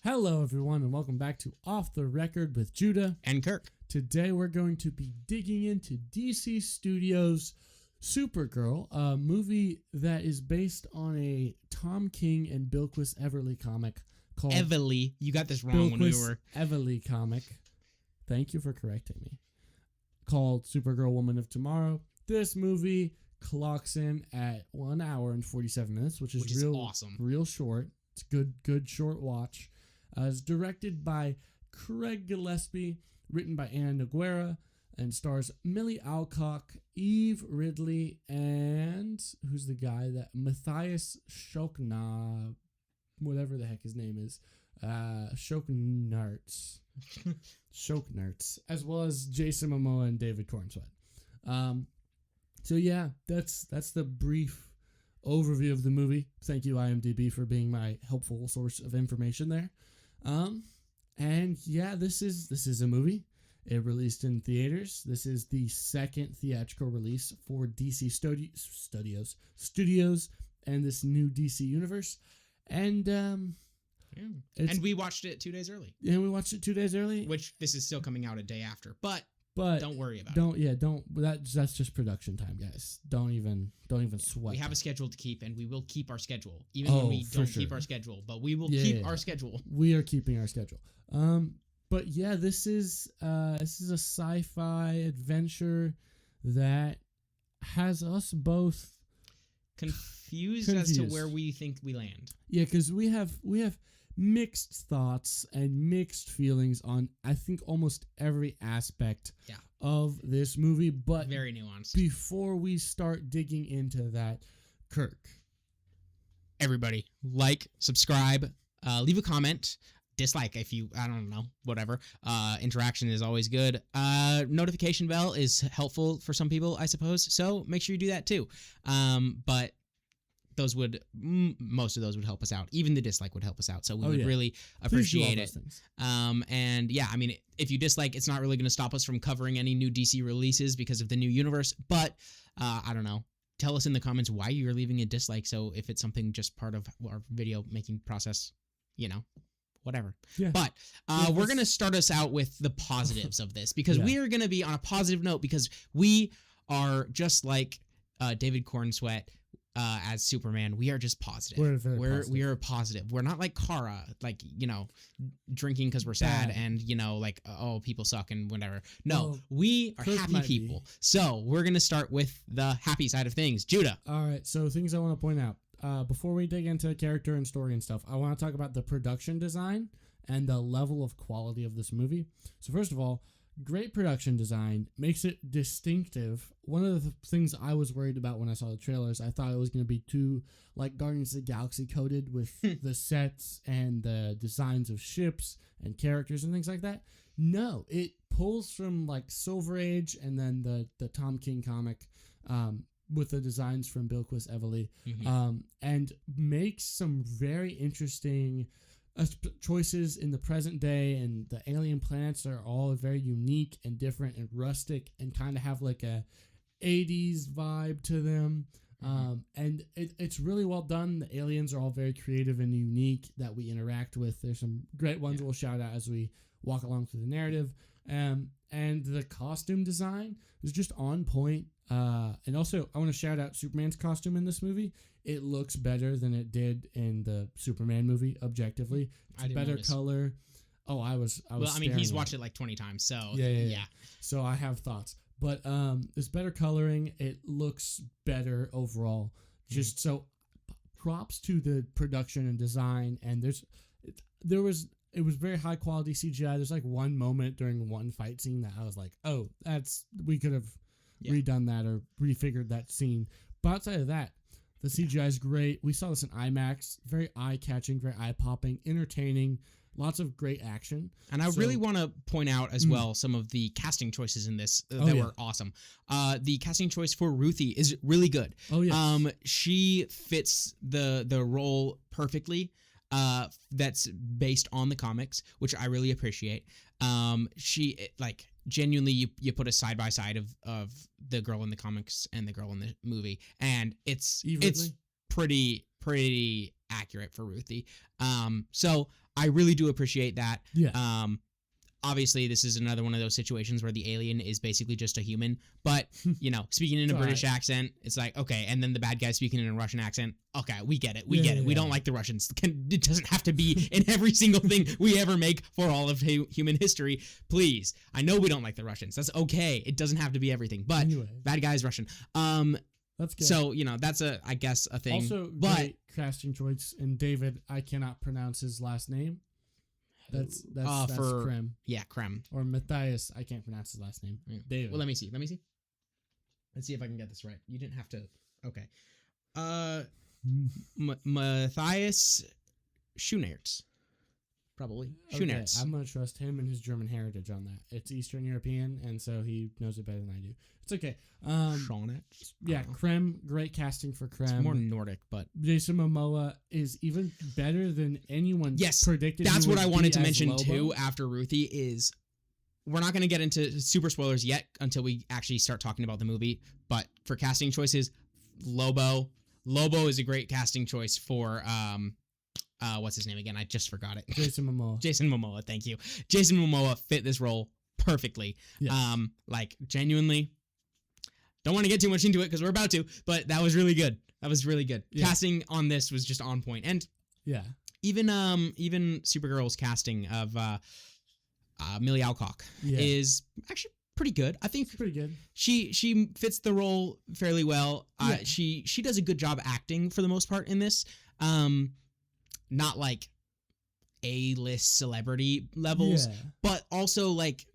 Hello, everyone, and welcome back to Off the Record with Judah and Kirk. Today, we're going to be digging into DC Studios' Supergirl, a movie that is based on a Tom King and Bilquis Everly comic called Everly. You got this wrong when we were Everly comic. Thank you for correcting me. Called Supergirl, Woman of Tomorrow. This movie clocks in at 1 hour and 47 minutes, which is real awesome, real short. It's good short watch. It's directed by Craig Gillespie, written by Anna Noguera, and stars Millie Alcock, Eve Ridley, and who's the guy that Matthias Schoenaerts, whatever the heck his name is, Schoenaerts, as well as Jason Momoa and David Corenswet. So yeah, that's the brief overview of the movie. Thank you, IMDb, for being my helpful source of information there. And yeah, this is a movie. It released in theaters. This is the second theatrical release for DC Studios and this new DC universe. And and we watched it 2 days early. And we watched it 2 days early, which this is still coming out a day after. But don't worry about it. That's just production time, guys. Don't even sweat. We have a schedule to keep, and we will keep our schedule, even when we don't keep our schedule. But we will keep our schedule. We are keeping our schedule. But yeah, this is a sci-fi adventure that has us both confused as to where we think we land. Yeah, because we have mixed thoughts and mixed feelings on, I think, almost every aspect of this movie. But very nuanced. Before we start digging into that, Kirk, everybody, like, subscribe, leave a comment. Dislike if you, I don't know, whatever. Interaction is always good. Notification bell is helpful for some people, I suppose. So make sure you do that too. But most of those would help us out. Even the dislike would help us out. So we would really appreciate it. And yeah, I mean, if you dislike, it's not really going to stop us from covering any new DC releases because of the new universe. But I don't know. Tell us in the comments why you're leaving a dislike. So if it's something just part of our video making process, whatever. Yeah. But we're going to start us out with the positives of this because we are going to be on a positive note because we are just like David Corenswet as Superman. We are just positive. We are positive. We're not like Kara, like, drinking because we're sad and, like, oh, people suck and whatever. No, we are happy people. So we're going to start with the happy side of things. Judah. All right. So things I want to point out. Before we dig into character and story and stuff, I want to talk about the production design and the level of quality of this movie. So first of all, great production design makes it distinctive. One of the things I was worried about when I saw the trailers, I thought it was going to be too like Guardians of the Galaxy coded with the sets and the designs of ships and characters and things like that. No, it pulls from like Silver Age and then the Tom King comic, with the designs from Bilquis Everly, and makes some very interesting choices in the present day, and the alien planets are all very unique and different and rustic and kind of have like a 80s vibe to them. And it's really well done. The aliens are all very creative and unique that we interact with. There's some great ones we'll shout out as we walk along through the narrative. And the costume design is just on point. And also, I want to shout out Superman's costume in this movie. It looks better than it did in the Superman movie, objectively. It's better color. Oh, I was. Well, I mean, he's watched it like 20 times, so yeah. So I have thoughts, but it's better coloring. It looks better overall. Just so, props to the production and design. And it was very high quality CGI. There's like one moment during one fight scene that I was like, oh, we could have redone that or refigured that scene. But outside of that, the CGI is great. We saw this in IMAX. Very eye-catching, very eye-popping, entertaining, lots of great action. And I really want to point out as well some of the casting choices in this that were awesome. The casting choice for Ruthye is really good. Oh, yeah. She fits the role perfectly. That's based on the comics, which I really appreciate. She genuinely, you put a side by side of the girl in the comics and the girl in the movie, and it's pretty accurate for Ruthye. So I really do appreciate that. Yeah. Obviously, this is another one of those situations where the alien is basically just a human, but, speaking in a British accent, it's like, okay, and then the bad guy speaking in a Russian accent, okay, we get it, we get it. We don't like the Russians. It doesn't have to be in every single thing we ever make for all of human history. Please. I know we don't like the Russians. That's okay. It doesn't have to be everything, but bad guy's Russian. That's good. So, that's I guess a thing. Also, great casting choice, and David, I cannot pronounce his last name. That's Krem. Yeah, Krem. Or Matthias. I can't pronounce his last name. Yeah. David. Well, let me see. Let's see if I can get this right. You didn't have to. Okay. Matthias Schoenaerts. Probably. Schoenaerts. Okay, I'm going to trust him and his German heritage on that. It's Eastern European, and so he knows it better than I do. It's okay. Schoenaerts. Yeah, Krem. Great casting for Krem. It's more Nordic, but Jason Momoa is even better than anyone predicted. That's what I wanted to mention Lobo. Too after Ruthye is we're not going to get into super spoilers yet until we actually start talking about the movie, but for casting choices, Lobo is a great casting choice for what's his name again? I just forgot it. Jason Momoa, thank you. Jason Momoa fit this role perfectly. Yes. Genuinely, don't want to get too much into it because we're about to, but that was really good. Yeah. Casting on this was just on point. And even Supergirl's casting of Millie Alcock is actually pretty good. I think pretty good. She fits the role fairly well. She does a good job acting for the most part in this. Not like A-list celebrity levels, but also like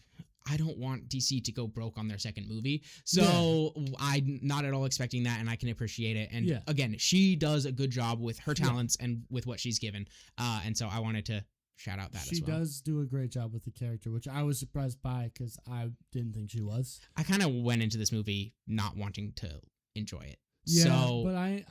I don't want DC to go broke on their second movie. So I'm not at all expecting that, and I can appreciate it. And again, she does a good job with her talents and with what she's given. And so I wanted to shout out that as well. She does do a great job with the character, which I was surprised by because I didn't think she was. I kind of went into this movie not wanting to enjoy it. Yeah, but I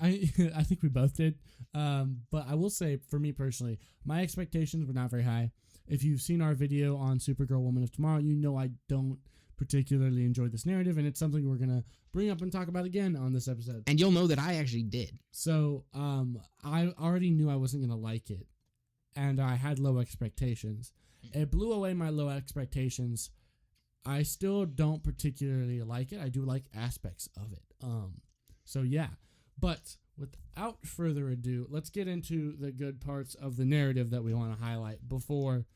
think we both did. But I will say, for me personally, my expectations were not very high. If you've seen our video on Supergirl Woman of Tomorrow, you know I don't particularly enjoy this narrative, and it's something we're going to bring up and talk about again on this episode. And you'll know that I actually did. So I already knew I wasn't going to like it, and I had low expectations. It blew away my low expectations. I still don't particularly like it. I do like aspects of it. So yeah, but without further ado, let's get into the good parts of the narrative that we want to highlight before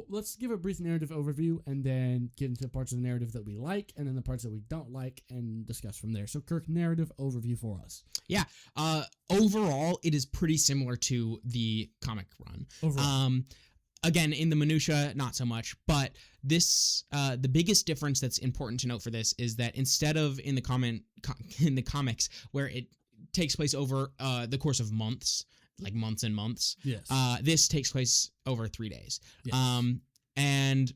let's give a brief narrative overview and then get into parts of the narrative that we like and then the parts that we don't like and discuss from there. So Kirk, narrative overview for us. Yeah. Overall, it is pretty similar to the comic run. Overall. Again, in the minutia, not so much, but this the biggest difference that's important to note for this is that instead of in the comics where it takes place over the course of months, like months and months, this takes place over 3 days. Yes. And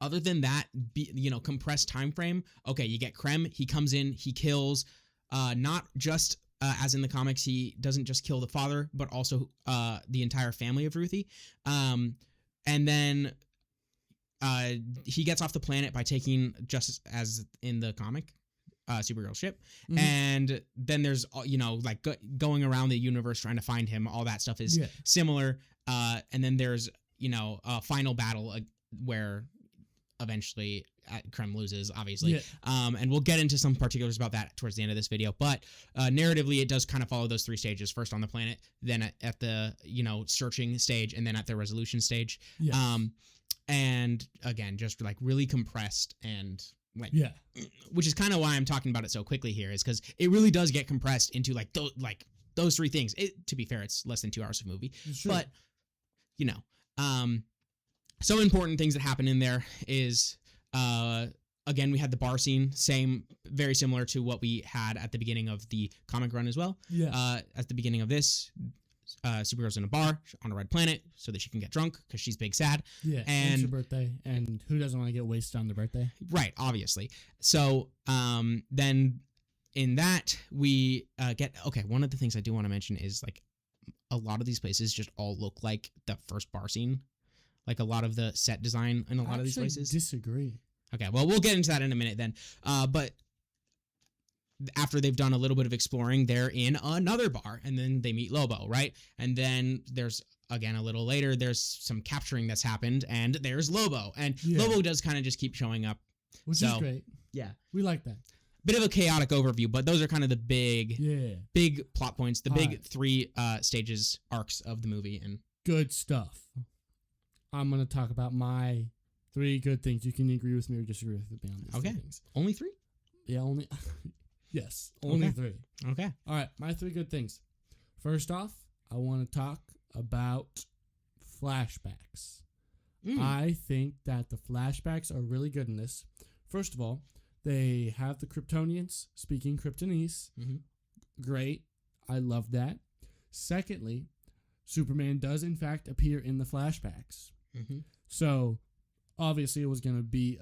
other than that, compressed time frame. Okay, you get Krem. He comes in, he kills, not just. As in the comics, he doesn't just kill the father, but also the entire family of Ruthye. And then he gets off the planet by taking, just as in the comic, Supergirl's ship. Mm-hmm. And then there's, going around the universe trying to find him. All that stuff is similar. And then there's, a final battle where eventually Krem loses, obviously. And we'll get into some particulars about that towards the end of this video. But narratively, it does kind of follow those 3 stages. First on the planet, then at the, searching stage, and then at the resolution stage. And again, just like really compressed and which is kind of why I'm talking about it so quickly here, is because it really does get compressed into those 3 things. To be fair, it's less than 2 hours of movie. But, some important things that happen in there is, again, we had the bar scene, very similar to what we had at the beginning of the comic run as well. At the beginning of this, Supergirl's in a bar on a red planet so that she can get drunk because she's big sad. And it's her birthday, and who doesn't want to get wasted on their birthday? Right, obviously. So then in that, we one of the things I do want to mention is, a lot of these places just all look like the first bar scene. Like a lot of the set design in a lot of these places. I disagree. Okay, well, we'll get into that in a minute then. But after they've done a little bit of exploring, they're in another bar, and then they meet Lobo, right? And then there's, again, a little later, there's some capturing that's happened, and there's Lobo. And Lobo does kind of just keep showing up. Which is great. Yeah. We like that. Bit of a chaotic overview, but those are kind of the big plot points, the big three stages, arcs of the movie. And good stuff. I'm going to talk about my 3 good things. You can agree with me or disagree with me on these things. Only 3? Yeah, only... Yes, only 3. Okay. All right, my 3 good things. First off, I want to talk about flashbacks. I think that the flashbacks are really good in this. First of all, they have the Kryptonians speaking Kryptonese. Great. I love that. Secondly, Superman does in fact appear in the flashbacks. So, obviously it was going to be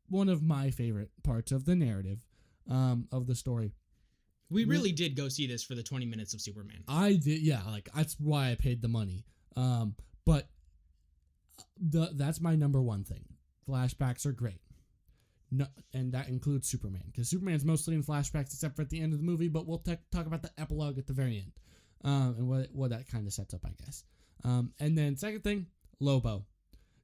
one of my favorite parts of the narrative. Of the story. We really did go see this for the 20 minutes of Superman. I did, yeah, like that's why I paid the money. But that's my number 1 thing. Flashbacks are great. No, and that includes Superman, because Superman's mostly in flashbacks except for at the end of the movie, but we'll talk about the epilogue at the very end. And what that kind of sets up, I guess. And then second thing, Lobo.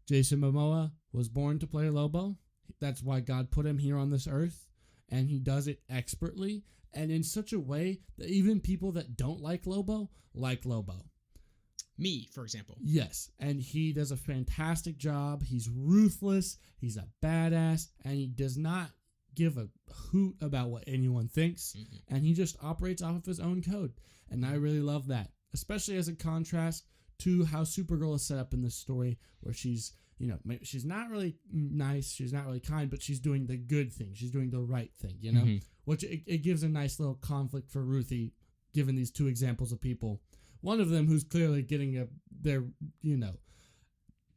Jason Momoa was born to play Lobo. That's why God put him here on this earth. And he does it expertly and in such a way that even people that don't like Lobo like Lobo. Me, for example. Yes, and he does a fantastic job. He's ruthless, he's a badass, and he does not give a hoot about what anyone thinks, and he just operates off of his own code. And I really love that, especially as a contrast to how Supergirl is set up in this story, where she's she's not really nice, she's not really kind, but she's doing the good thing. She's doing the right thing, Which it gives a nice little conflict for Ruthye, given these 2 examples of people. One of them who's clearly getting their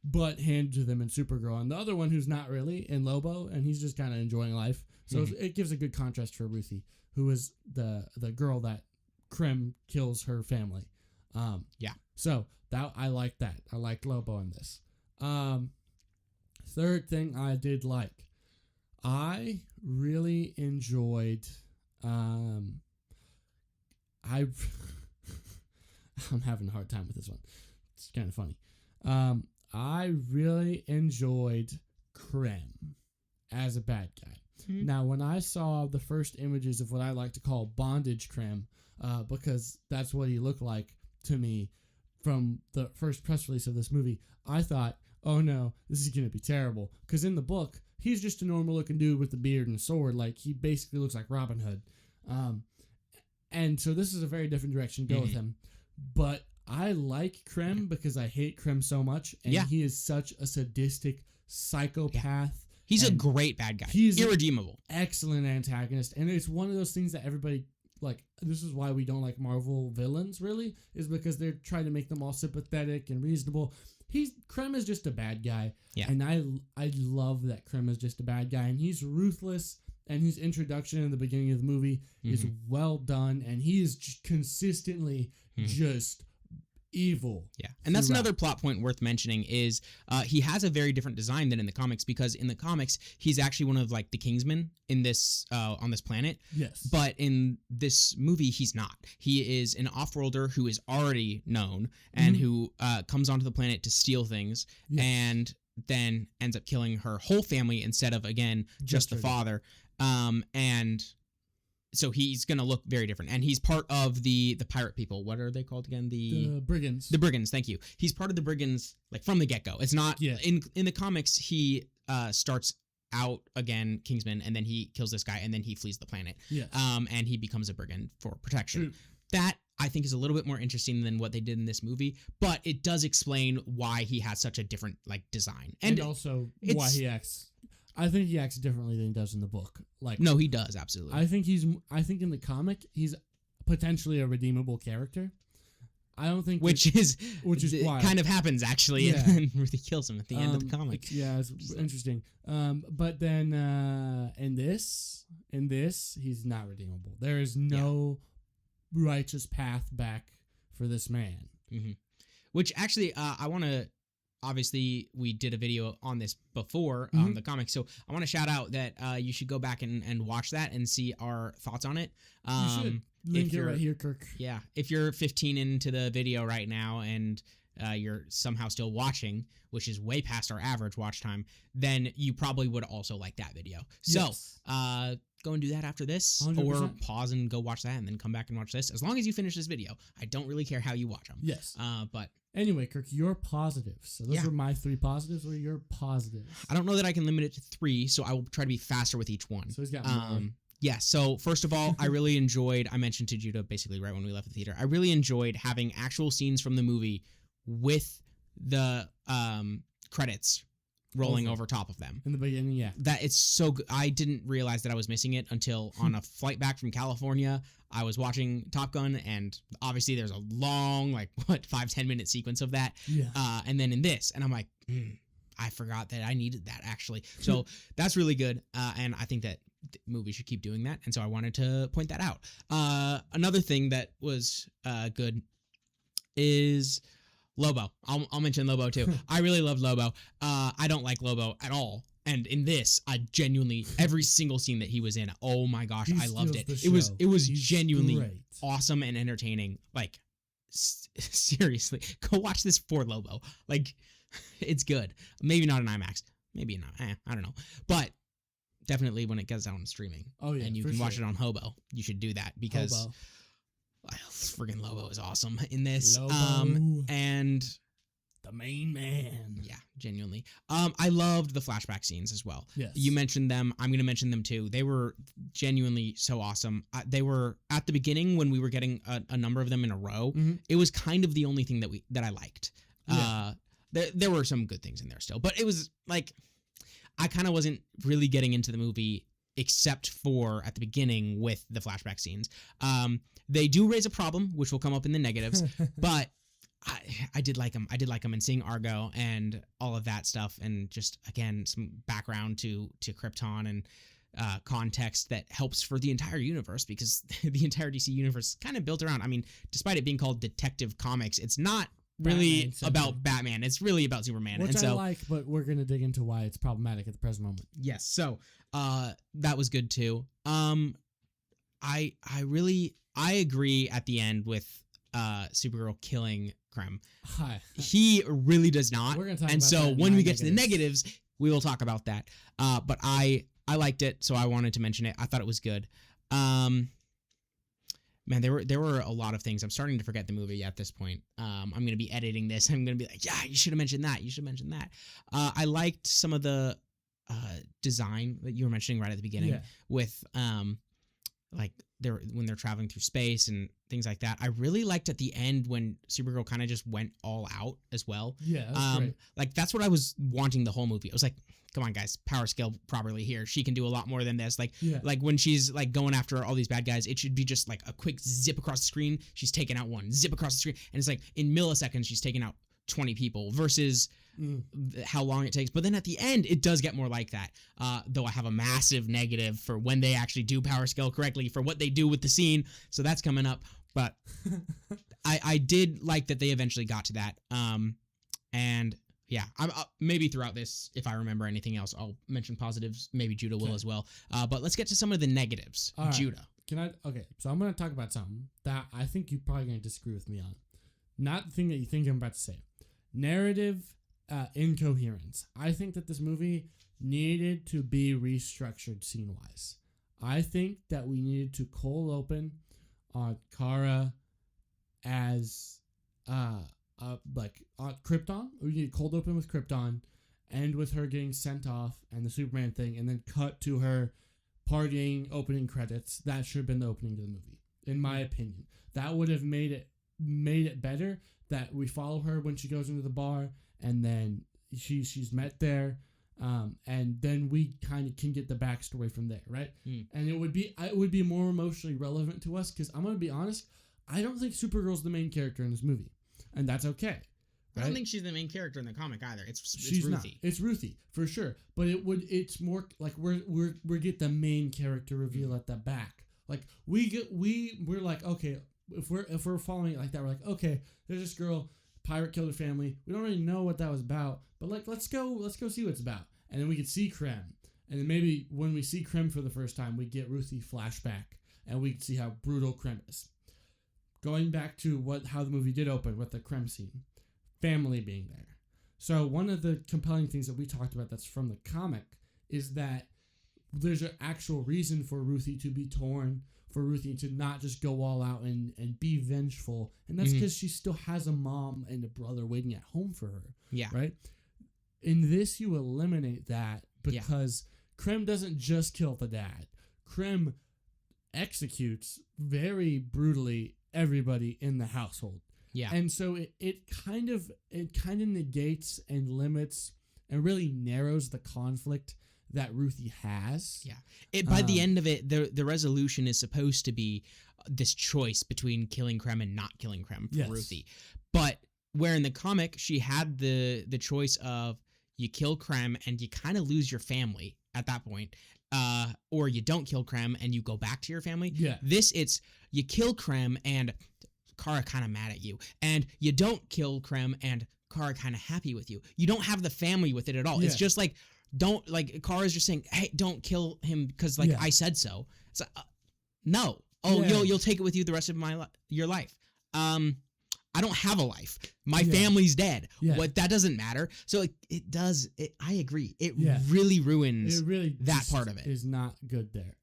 butt handed to them in Supergirl, and the other one who's not really in Lobo, and he's just kind of enjoying life. So it gives a good contrast for Ruthye, who is the girl that Krem kills her family. So that I like that. I like Lobo in this. Third thing I did like, I really enjoyed, I'm having a hard time with this one. It's kind of funny. I really enjoyed Krem as a bad guy. Now, when I saw the first images of what I like to call bondage Krem, because that's what he looked like to me from the first press release of this movie, I thought, oh no, this is going to be terrible. Because in the book, he's just a normal looking dude with a beard and a sword. Like, he basically looks like Robin Hood. And so this is a very different direction to go with him. But I like Krem because I hate Krem so much. And he is such a sadistic psychopath. He's a great bad guy. He's irredeemable. Excellent antagonist. And it's one of those things that everybody... Like, this is why we don't like Marvel villains, really, is because they're trying to make them all sympathetic and reasonable. Krem is just a bad guy. Yeah. And I love that Krem is just a bad guy. And he's ruthless. And his introduction in the beginning of the movie is well done. And he is consistently just evil. Yeah. And that's another plot point worth mentioning is he has a very different design than in the comics, because in the comics, he's actually one of like the Kingsmen in this on this planet. Yes. But in this movie, he's not. He is an off-worlder who is already known and who comes onto the planet to steal things and then ends up killing her whole family instead of, again, just the father. And so he's going to look very different. And he's part of the pirate people. What are they called again? The Brigands. The Brigands, thank you. He's part of the Brigands, like, from the get-go. It's not... Yeah. In the comics, he starts out, again, Kingsman, and then he kills this guy, and then he flees the planet. Yes. And he becomes a Brigand for protection. True. That, I think, is a little bit more interesting than what they did in this movie, but it does explain why he has such a different, like, design. And also why he acts... I think he acts differently than he does in the book. Like, no, he does, absolutely. I think in the comic he's potentially a redeemable character. I don't think which is wild. Kind of happens actually, and then Ruthye kills him at the end of the comic. It's interesting. But then in this he's not redeemable. There is no righteous path back for this man. Which actually, obviously we did a video on this before the comic, so I want to shout out that you should go back and watch that and see our thoughts on it. You should. Link it right here, Kirk. Yeah, if you're 15 into the video right now and you're somehow still watching, which is way past our average watch time, then you probably would also like that video. So go and do that after this, 100%. or pause and go watch that and then come back and watch this. As long as you finish this video, I don't really care how you watch them. Yes. But anyway, Kirk, your positives. So those were my 3 positives. What are your positives? I don't know that I can limit it to 3, so I will try to be faster with each one. So he's got more. Yeah, so first of all, I really enjoyed, I mentioned to Judah basically right when we left the theater, I really enjoyed having actual scenes from the movie with the credits rolling over top of them. In the beginning, yeah. That it's so good. I didn't realize that I was missing it until on a flight back from California, I was watching Top Gun, and obviously there's a long, 5-10 minute sequence of that. Yeah. And then in this, and I'm like, I forgot that I needed that actually. So that's really good. And I think that movie should keep doing that, and so I wanted to point that out. Another thing that was good is Lobo. I'll mention Lobo too. I really loved Lobo. I don't like Lobo at all, and in this, I genuinely every single scene that he was in, oh my gosh, I loved it. It was genuinely awesome and entertaining. Like seriously, go watch this for Lobo. Like it's good. Maybe not in IMAX. Maybe not. I don't know, but. Definitely when it gets out on streaming. Oh, yeah. And you can watch it on Hobo. You should do that because friggin' Lobo is awesome in this. Lobo. And the main man. Yeah, genuinely. I loved the flashback scenes as well. Yes. You mentioned them. I'm going to mention them too. They were genuinely so awesome. They were at the beginning when we were getting a number of them in a row. Mm-hmm. It was kind of the only thing that I liked. Yeah. There were some good things in there still, but it was like... I kind of wasn't really getting into the movie except for at the beginning with the flashback scenes. They do raise a problem, which will come up in the negatives, but I did like them. I did like them, and seeing Argo and all of that stuff, and just again some background to Krypton and context that helps for the entire universe, because the entire DC universe is kind of built around. I mean, despite it being called Detective Comics, it's not really about Batman. It's really about Superman. Which I like, but we're going to dig into why it's problematic at the present moment. Yes. So, that was good too. I agree at the end with Supergirl killing Krem. He really does not. We're going to talk and about so that when we get to the negatives, we will talk about that. But I liked it, so I wanted to mention it. I thought it was good. Man, there were a lot of things. I'm starting to forget the movie at this point. I'm going to be editing this. I'm going to be like, yeah, you should have mentioned that. You should have mentioned that. I liked some of the design that you were mentioning right at the beginning with when they're traveling through space and things like that. I really liked at the end when Supergirl kind of just went all out as well. Yeah, that's great. Like that's what I was wanting the whole movie. I was like, come on, guys, power scale properly here. She can do a lot more than this. Like when she's like going after all these bad guys, it should be just like a quick zip across the screen. She's taking out one, zip across the screen, and it's like in milliseconds she's taking out 20 people versus how long it takes. But then at the end, it does get more like that. Though I have a massive negative for when they actually do power scale correctly for what they do with the scene. So that's coming up. But I did like that they eventually got to that. And yeah, maybe throughout this, if I remember anything else, I'll mention positives. Maybe Judah will as well. But let's get to some of the negatives. All right. Judah. Okay, so I'm going to talk about something that I think you're probably going to disagree with me on. Not the thing that you think I'm about to say. Narrative incoherence. I think that this movie needed to be restructured scene-wise. I think that we needed to cold open on Kara as Krypton. We need cold open with Krypton, end with her getting sent off and the Superman thing, and then cut to her partying, opening credits. That should have been the opening to the movie, in my opinion. That would have made it better. That we follow her when she goes into the bar, and then she's met there, and then we kind of can get the backstory from there, right? And it would be more emotionally relevant to us, because I'm gonna be honest, I don't think Supergirl's the main character in this movie, and that's okay. Right? I don't think she's the main character in the comic either. She's Ruthye. Not. It's Ruthye for sure, but it's more like we get the main character reveal at the back. Like we're like, okay, if we're following it like that, we're like, okay, there's this girl pirate killed her family. We don't really know what that was about, but like let's go see what it's about. And then we could see Krem. And then maybe when we see Krem for the first time, we get Ruthye flashback and we can see how brutal Krem is. Going back to how the movie did open with the Krem scene, family being there. So one of the compelling things that we talked about that's from the comic is that there's an actual reason for Ruthye to be torn, for Ruthye to not just go all out and be vengeful. And that's because she still has a mom and a brother waiting at home for her. Yeah. Right? In this, you eliminate that because Krem doesn't just kill the dad. Krem executes very brutally everybody in the household. Yeah. And so it kind of negates and limits and really narrows the conflict that Ruthye has. Yeah. By the end of it, the resolution is supposed to be this choice between killing Krem and not killing Krem for Ruthye. But where in the comic she had the choice of you kill Krem and you kind of lose your family at that point, or you don't kill Krem and you go back to your family. Yeah. It's you kill Krem and Kara kind of mad at you, and you don't kill Krem and Kara kind of happy with you. You don't have the family with it at all. Yeah. It's just like Kara's just saying, hey, don't kill him because I said so. It's like, no. Oh, you'll take it with you the rest of your life. I don't have a life. My family's dead. Yeah. That doesn't matter. So it does. I agree. It really ruins that part of it. Is not good there.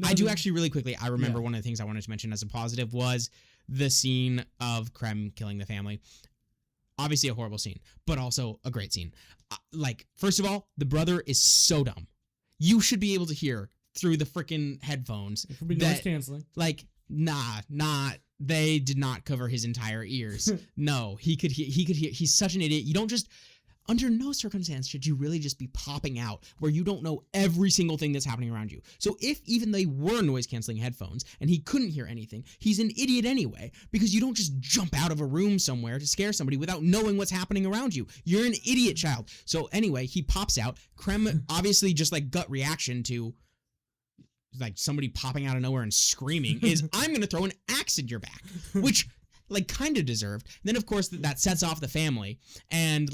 I do actually really quickly. I remember one of the things I wanted to mention as a positive was the scene of Krem killing the family. Obviously a horrible scene, but also a great scene. First of all, the brother is so dumb. You should be able to hear through the freaking headphones. It could be noise canceling. They did not cover his entire ears. No, he could hear. He's such an idiot. You don't just, under no circumstance should you really just be popping out where you don't know every single thing that's happening around you. So if even they were noise canceling headphones and he couldn't hear anything, he's an idiot anyway, because you don't just jump out of a room somewhere to scare somebody without knowing what's happening around you. You're an idiot child. So anyway, he pops out. Krem obviously just gut reaction to somebody popping out of nowhere and screaming is I'm going to throw an axe in your back, which kind of deserved. And then of course that sets off the family and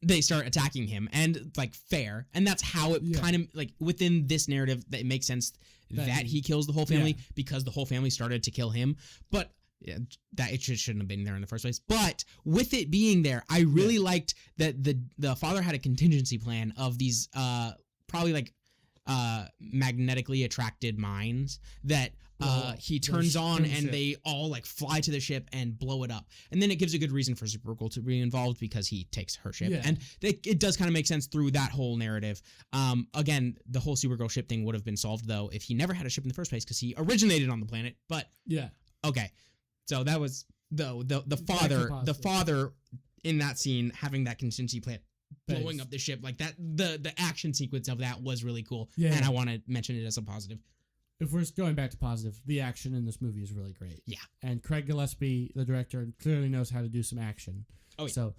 they start attacking him and fair. And that's how it kind of within this narrative that it makes sense that he kills the whole family because the whole family started to kill him. But that it shouldn't have been there in the first place. But with it being there, I really liked that the father had a contingency plan of these probably magnetically attracted mines that he turns on and they all fly to the ship and blow it up. And then it gives a good reason for Supergirl to be involved because he takes her ship. Yeah. And it does kind of make sense through that whole narrative. Again, the whole Supergirl ship thing would have been solved though if he never had a ship in the first place because he originated on the planet. But okay. So that was the father in that scene having that contingency plan blowing up the ship that the action sequence of that was really cool. Yeah. And I want to mention it as a positive. If we're going back to positive, the action in this movie is really great. Yeah. And Craig Gillespie, the director, clearly knows how to do some action. Oh, yeah. So,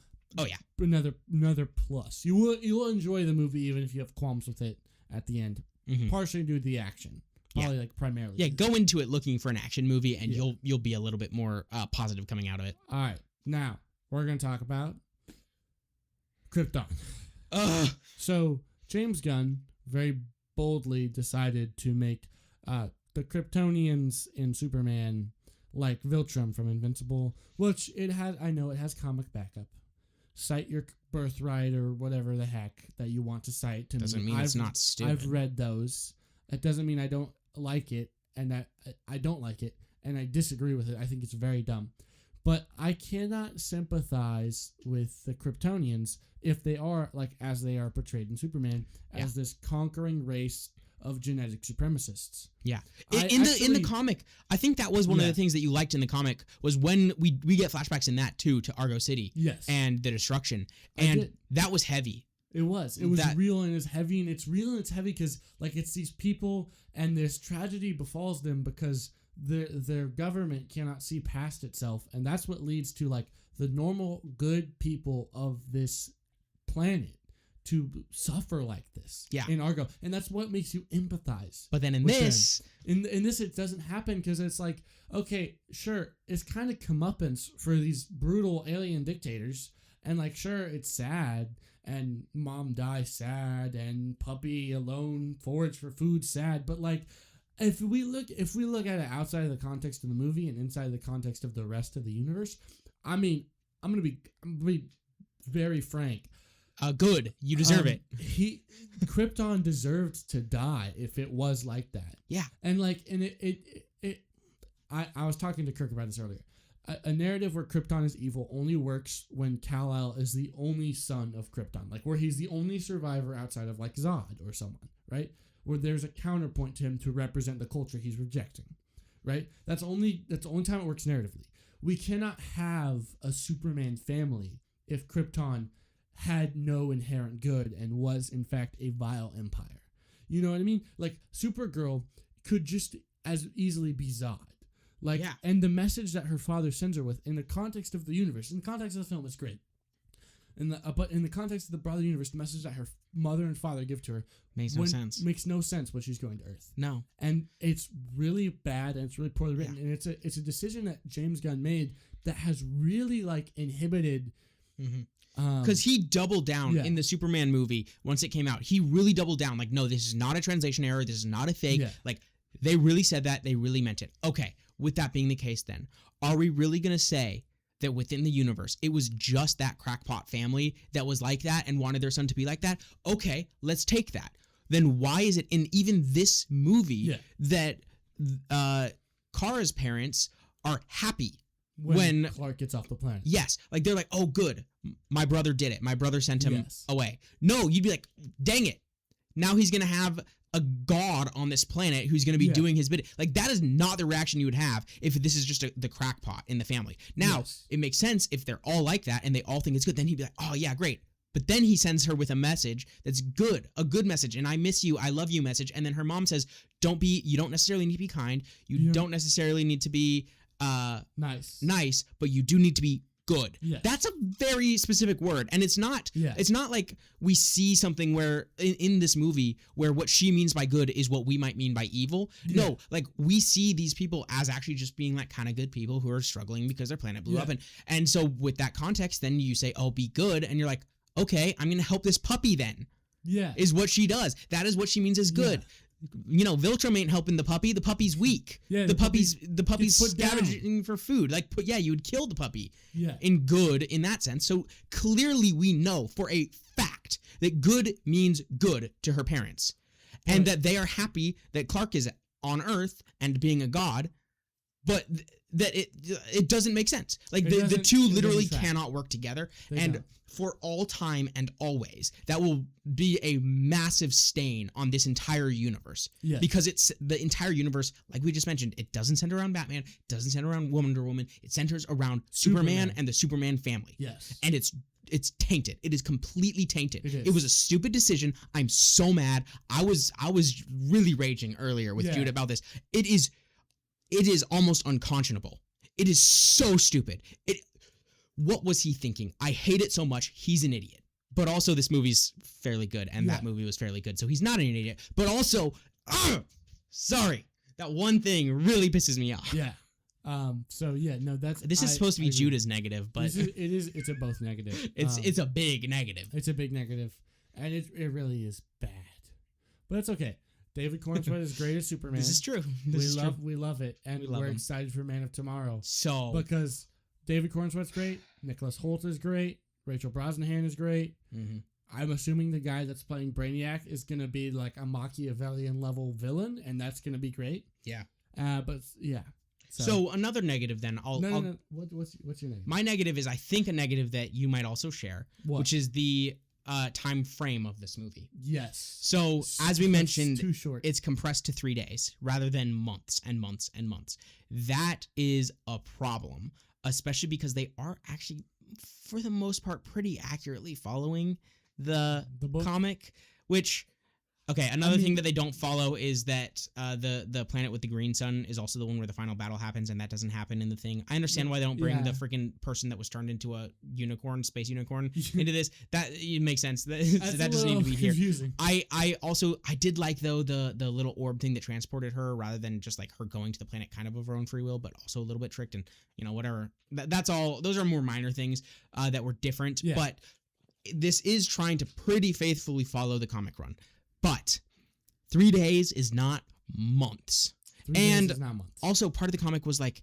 another plus. You will enjoy the movie even if you have qualms with it at the end. Mm-hmm. Partially due to the action. Probably primarily. Yeah, go into it looking for an action movie and you'll be a little bit more positive coming out of it. All right. Now, we're going to talk about Krypton. So, James Gunn very boldly decided to make the Kryptonians in Superman like Viltrum from Invincible, which it has comic backup. Cite your birthright or whatever the heck that you want to cite. Doesn't mean it's not stupid. I've read those. It doesn't mean I don't like it, and that I don't like it, and I disagree with it. I think it's very dumb. But I cannot sympathize with the Kryptonians if they are, as they are portrayed in Superman, as this conquering race of genetic supremacists. Yeah. In the comic, I think that was one of the things that you liked in the comic was when we get flashbacks in that too to Argo City. Yes. And the destruction. And that was heavy. It was. It was real and it's heavy, and it's real and it's heavy because it's these people and this tragedy befalls them because their government cannot see past itself, and that's what leads to the normal good people of this planet to suffer like this in Argo, and that's what makes you empathize. But then in this it doesn't happen, because it's like, okay, sure, it's kind of comeuppance for these brutal alien dictators, and like, sure, it's sad, and mom dies sad, and puppy alone forage for food sad, but like, if we look at it outside of the context of the movie and inside the context of the rest of the universe, I mean, I'm gonna be very frank. Good. You deserve it. Krypton deserved to die if it was like that. Yeah. And like, I was talking to Kirk about this earlier. A narrative where Krypton is evil only works when Kal-El is the only son of Krypton, like where he's the only survivor outside of like Zod or someone, right? Where there's a counterpoint to him to represent the culture he's rejecting, right? That's the only time it works narratively. We cannot have a Superman family if Krypton had no inherent good and was in fact a vile empire. You know what I mean? Like, Supergirl could just as easily be Zod. Like, and the message that her father sends her with in the context of the universe, in the context of the film, is great. But in the context of the broader universe, the message that her mother and father give to her makes no sense when she's going to Earth. No. And it's really bad, and it's really poorly written, and it's a decision that James Gunn made that has really like inhibited. Because he doubled down in the Superman movie once it came out. He really doubled down. Like, no, this is not a translation error. This is not a fake. Yeah. Like, they really said that. They really meant it. Okay, with that being the case then, are we really going to say that within the universe, it was just that crackpot family that was like that and wanted their son to be like that? Okay, let's take that. Then why is it in even this movie that Kara's parents are happy when Clark gets off the planet? Yes. Like, they're like, oh, good. My brother did it. My brother sent him away. No, you'd be like, dang it. Now he's going to have a god on this planet who's going to be doing his bidding. Like, that is not the reaction you would have if this is just the crackpot in the family. Now, it makes sense if they're all like that and they all think it's good. Then he'd be like, oh, yeah, great. But then he sends her with a message that's good, a good message, and I miss you, I love you message. And then her mom says, you don't necessarily need to be kind. You don't necessarily need to be nice, but you do need to be good. Yes. That's a very specific word, and it's not like we see something where in this movie where what she means by good is what we might mean by evil. No, like, we see these people as actually just being like kind of good people who are struggling because their planet blew up, and so with that context, then you say, oh, be good, and you're like, okay, I'm gonna help this puppy then. Yeah, is what she does. That is what she means is good. You know, Viltrum ain't helping the puppy. The puppy's weak. Yeah, the puppy's scavenging for food. Like, you would kill the puppy. Yeah. In good in that sense. So clearly we know for a fact that good means good to her parents, and that they are happy that Clark is on Earth and being a god, but that it doesn't make sense. Like, the two literally cannot work together. For all time and always, that will be a massive stain on this entire universe. Yes. Because it's the entire universe, like we just mentioned, it doesn't center around Batman, it doesn't center around Wonder Woman, it centers around Superman and the Superman family. Yes. And it's tainted. It is completely tainted. It was a stupid decision. I'm so mad. I was really raging earlier with Jude about this. It is almost unconscionable. It is so stupid. What was he thinking? I hate it so much. He's an idiot. But also, this movie's fairly good, and that movie was fairly good, so he's not an idiot. But also, sorry, that one thing really pisses me off. Yeah. This is supposed to be Judah's negative, but it's a both negative. It's a big negative. It's a big negative, and it really is bad. But it's okay. David Corenswet is great as Superman. This is true. We love it, and we're excited for Man of Tomorrow. Because David Corenswet's great, Nicholas Hoult is great, Rachel Brosnahan is great. Mm-hmm. I'm assuming the guy that's playing Brainiac is going to be like a Machiavellian level villain, and that's going to be great. Yeah. So another negative then. No. What's your negative? My negative is, I think, a negative that you might also share, which is the time frame of this movie. Yes. So as we mentioned, too short. It's compressed to 3 days rather than months and months and months. That is a problem, especially because they are actually, for the most part, pretty accurately following the comic, which Okay, another thing that they don't follow is that the planet with the green sun is also the one where the final battle happens, and that doesn't happen in the thing. I understand why they don't bring the freaking person that was turned into a unicorn, space unicorn, into this. That it makes sense. That doesn't need to be confusing. Here. I did like though the little orb thing that transported her, rather than just like her going to the planet kind of her own free will, but also a little bit tricked and whatever. That's all. Those are more minor things that were different, but this is trying to pretty faithfully follow the comic run. But 3 days is not months. 3 days is not months. Also, part of the comic was like,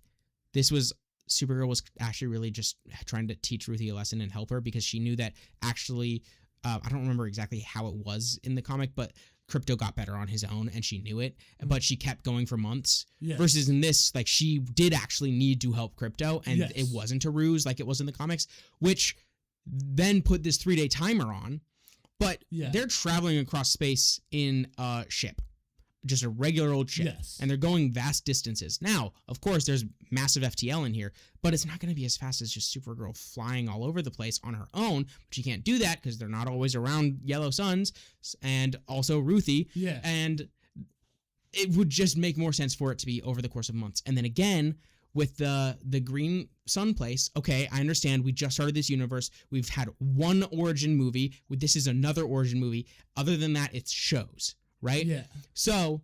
Supergirl was actually really just trying to teach Ruthye a lesson and help her, because she knew that actually, I don't remember exactly how it was in the comic, but Krypto got better on his own and she knew it, but she kept going for months. Yes. Versus in this, like, she did actually need to help Krypto, and it wasn't a ruse like it was in the comics, which then put this 3-day timer on. But they're traveling across space in a ship, just a regular old ship, and they're going vast distances. Now, of course, there's massive FTL in here, but it's not going to be as fast as just Supergirl flying all over the place on her own. But she can't do that because they're not always around yellow suns, and also Ruthye. Yeah. And it would just make more sense for it to be over the course of months. And then again, with the green sun place, okay, I understand. We just started this universe. We've had one origin movie. This is another origin movie. Other than that, it's shows, right? Yeah. So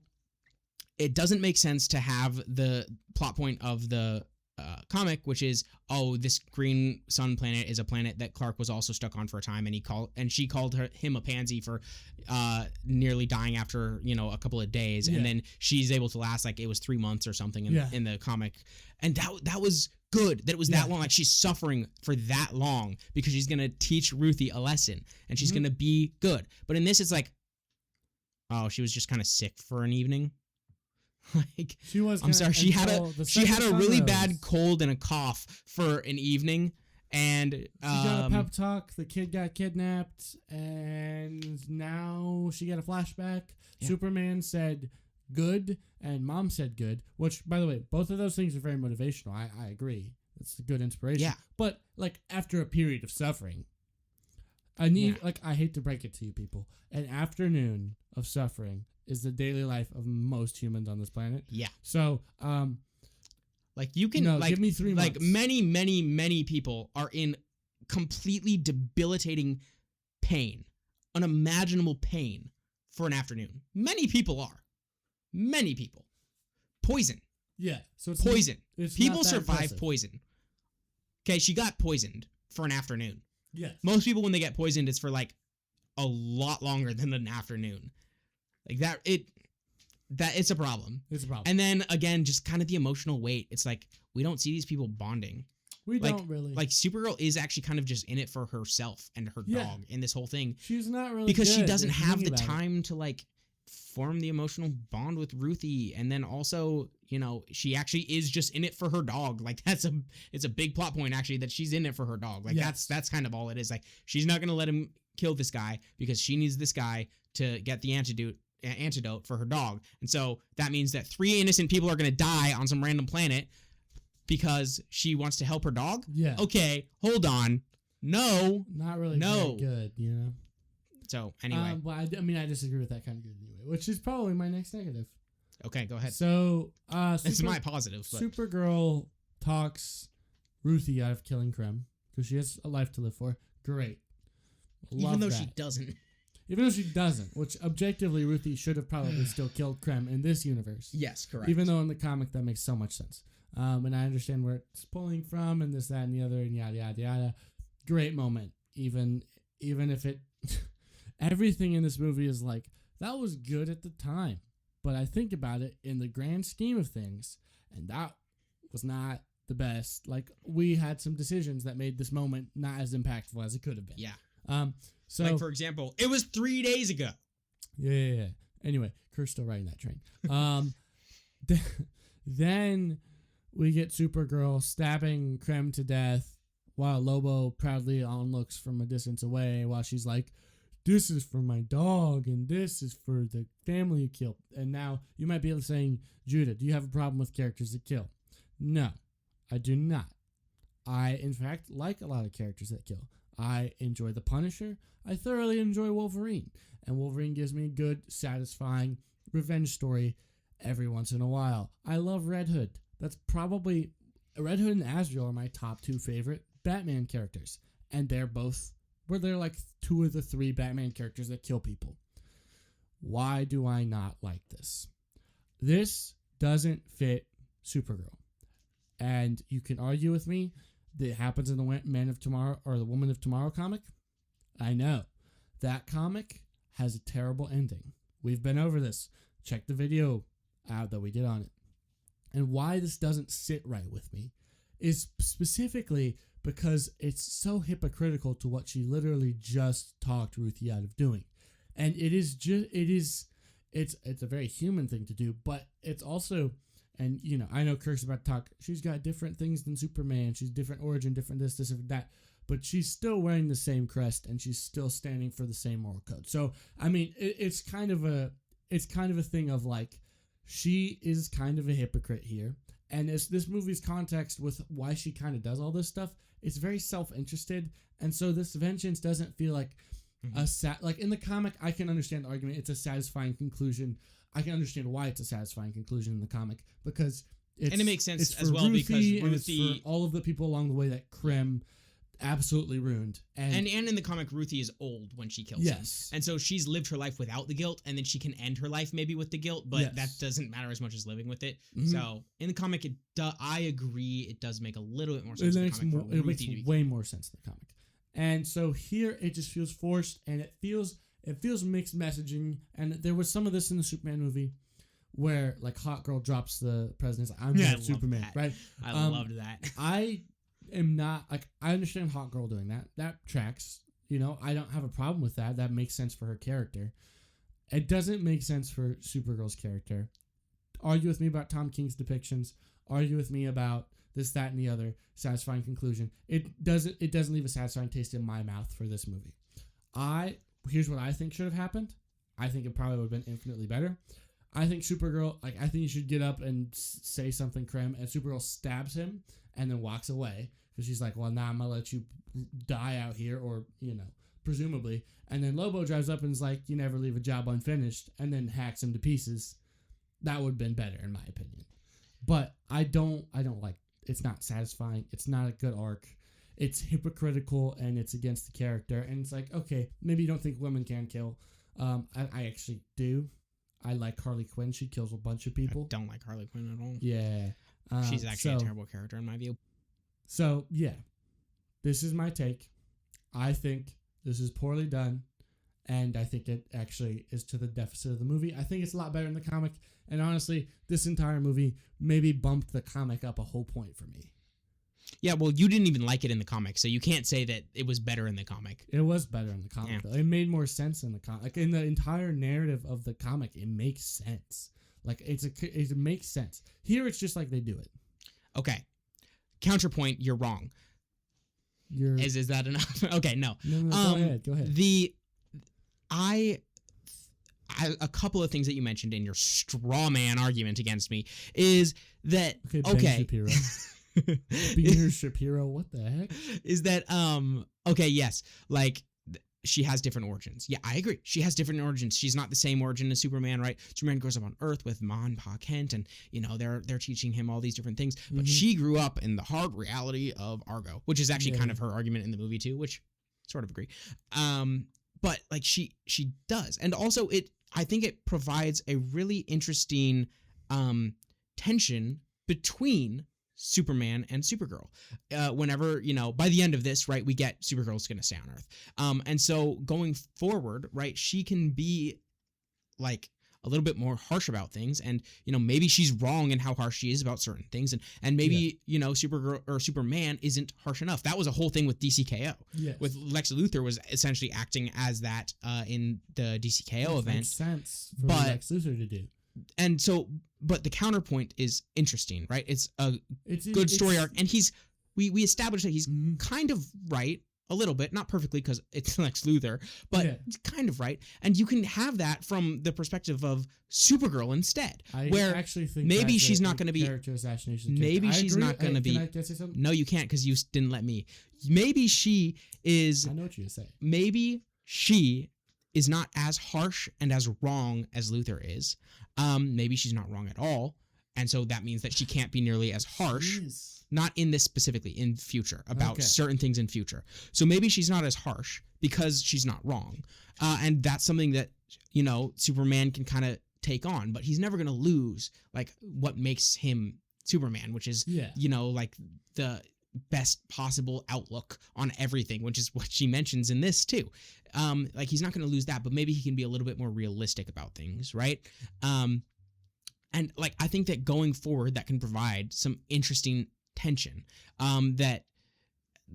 it doesn't make sense to have the plot point of the comic, which is, this green sun planet is a planet that Clark was also stuck on for a time, and she called him a pansy for nearly dying after a couple of days, and then she's able to last like it was 3 months or something in the comic, and that was good. That it was that long. Like, she's suffering for that long because she's gonna teach Ruthye a lesson, and she's gonna be good. But in this, it's like, she was just kind of sick for an evening. Like, she was. I'm sorry. She had a really bad cold and a cough for an evening, and she got a pep talk. The kid got kidnapped, and now she got a flashback. Yeah. Superman said good, and Mom said good. Which, by the way, both of those things are very motivational. I agree. It's a good inspiration. Yeah. But like, after a period of suffering, I need I hate to break it to you people, an afternoon of suffering is the daily life of most humans on this planet. Yeah. So, like, you can give me 3 months. Like, many people are in completely debilitating pain, unimaginable pain for an afternoon. Many people are. Many people. Poison. Yeah. So it's poison. People survive poison. Okay, she got poisoned for an afternoon. Yes. Most people, when they get poisoned, it's for like a lot longer than an afternoon. Like it's a problem. It's a problem. And then again, just kind of the emotional weight. It's like, we don't see these people bonding. We don't really. Like, Supergirl is actually kind of just in it for herself and her dog in this whole thing. She's not really because she doesn't have the time to like form the emotional bond with Ruthye, and then also, she actually is just in it for her dog. Like, it's a big plot point actually that she's in it for her dog. Like, that's kind of all it is. Like, she's not gonna let him kill this guy because she needs this guy to get the antidote for her dog. And so that means that 3 innocent people are going to die on some random planet because she wants to help her dog? Yeah. Okay, hold on. No. Not really very good, So, anyway. Well, I disagree with that kind of good anyway, which is probably my next negative. Okay, go ahead. So, it's my positive. But. Supergirl talks Ruthye out of killing Krem because she has a life to live for. Great. Even though she doesn't. Even though she doesn't, which objectively Ruthye should have probably still killed Krem in this universe. Yes, correct. Even though in the comic that makes so much sense. And I understand where it's pulling from and this, that, and the other, and yada, yada, yada. Great moment. Even if it... everything in this movie is like, that was good at the time. But I think about it in the grand scheme of things, and that was not the best. Like, we had some decisions that made this moment not as impactful as it could have been. Yeah. So, like, for example, it was 3 days ago. Yeah. Anyway, Kirk's still riding that train. Then we get Supergirl stabbing Krem to death while Lobo proudly onlooks from a distance away while she's like, this is for my dog and this is for the family you killed. And now you might be saying, Judah, do you have a problem with characters that kill? No, I do not. I, in fact, like a lot of characters that kill. I enjoy the Punisher. I thoroughly enjoy Wolverine. And Wolverine gives me a good, satisfying revenge story every once in a while. I love Red Hood. That's probably... Red Hood and Azrael are my top 2 favorite Batman characters. And they're like 2 of the 3 Batman characters that kill people. Why do I not like this? This doesn't fit Supergirl. And you can argue with me that it happens in the Man of Tomorrow or the Woman of Tomorrow comic. I know. That comic has a terrible ending. We've been over this. Check the video out that we did on it. And why this doesn't sit right with me is specifically because it's so hypocritical to what she literally just talked Ruthye out of doing. And it's a very human thing to do, but it's also, and you know, I know Kirk's about to talk, she's got different things than Superman, she's different origin, different this, different that, but she's still wearing the same crest and she's still standing for the same moral code. So, I mean, it's kind of a thing of like, she is kind of a hypocrite here. And as this movie's context with why she kind of does all this stuff, it's very self-interested. And so this vengeance doesn't feel like like in the comic, I can understand the argument. It's a satisfying conclusion. I can understand why it's a satisfying conclusion in the comic because and it makes sense as well Ruthye, because and it's for all of the people along the way that Krem absolutely ruined. And in the comic, Ruthye is old when she kills him. And so she's lived her life without the guilt, and then she can end her life maybe with the guilt, but that doesn't matter as much as living with it. Mm-hmm. So in the comic, I agree, it does make a little bit more sense in the comic. It makes way more sense in the comic. And so here, it just feels forced, and it feels mixed messaging. And there was some of this in the Superman movie where, like, Hot Girl drops the president. I'm not Superman, right? I loved that. I am not, like, I understand Hot Girl doing that. That tracks. You know, I don't have a problem with that. That makes sense for her character. It doesn't make sense for Supergirl's character. Argue with me about Tom King's depictions. Argue with me about this, that, and the other. Satisfying conclusion. It doesn't leave a satisfying taste in my mouth for this movie. Here's what I think should have happened. I think it probably would have been infinitely better. I think Supergirl, like, I think you should get up and say something, Krem, and Supergirl stabs him and then walks away. Because she's like, well, nah, I'm going to let you die out here, or, you know, presumably. And then Lobo drives up and is like, you never leave a job unfinished, and then hacks him to pieces. That would have been better, in my opinion. But I don't like, it's not satisfying. It's not a good arc. It's hypocritical, and it's against the character. And it's like, okay, maybe you don't think women can kill. I actually do. I like Harley Quinn. She kills a bunch of people. I don't like Harley Quinn at all. Yeah. She's actually a terrible character in my view. So, yeah. This is my take. I think this is poorly done, and I think it actually is to the deficit of the movie. I think it's a lot better in the comic, and honestly, this entire movie maybe bumped the comic up a whole point for me. Yeah, well, you didn't even like it in the comic, so you can't say that it was better in the comic. It was better in the comic, though. It made more sense in the comic. Like, in the entire narrative of the comic, it makes sense. Like, it makes sense. Here, it's just like they do it. Okay. Counterpoint, you're wrong. Is that enough? Okay, no. No, go ahead. A couple of things that you mentioned in your straw man argument against me is that Ben Shapiro. Beer Shapiro, what the heck? Is that okay, yes, like she has different origins. Yeah, I agree. She has different origins. She's not the same origin as Superman, right? Superman grows up on Earth with Ma and Pa Kent, and you know they're teaching him all these different things. But she grew up in the hard reality of Argo, which is actually kind of her argument in the movie too, which sort of agree. But like she does, and also I think it provides a really interesting tension between Superman and Supergirl. Whenever, you know, by the end of this, right, we get Supergirl's going to stay on Earth. And so going forward, right, she can be like a little bit more harsh about things, and you know, maybe she's wrong in how harsh she is about certain things, and maybe you know, Supergirl or Superman isn't harsh enough. That was a whole thing with DCKO. Yes. With Lex Luthor was essentially acting as that in the DCKO event. Makes sense for Lex Luthor to do. And so, but the counterpoint is interesting, right? It's a good story arc, and we established that he's kind of right a little bit, not perfectly because it's Lex Luthor, but it's kind of right. And you can have that from the perspective of Supergirl instead, where actually think maybe she's not going to be character assassination. Maybe she's not going to be. Can I say something? No, you can't because you didn't let me. Maybe she is. I know what you're saying. Maybe she is not as harsh and as wrong as Luthor is. Maybe she's not wrong at all. And so that means that she can't be nearly as harsh. Jeez. Not in this specifically, in future, about certain things in future. So maybe she's not as harsh because she's not wrong. And that's something that, Superman can kind of take on. But he's never going to lose, like, what makes him Superman, which is, like, the best possible outlook on everything, which is what she mentions in this, too. Like, he's not going to lose that, but maybe he can be a little bit more realistic about things, right? And like, I think that going forward, that can provide some interesting tension that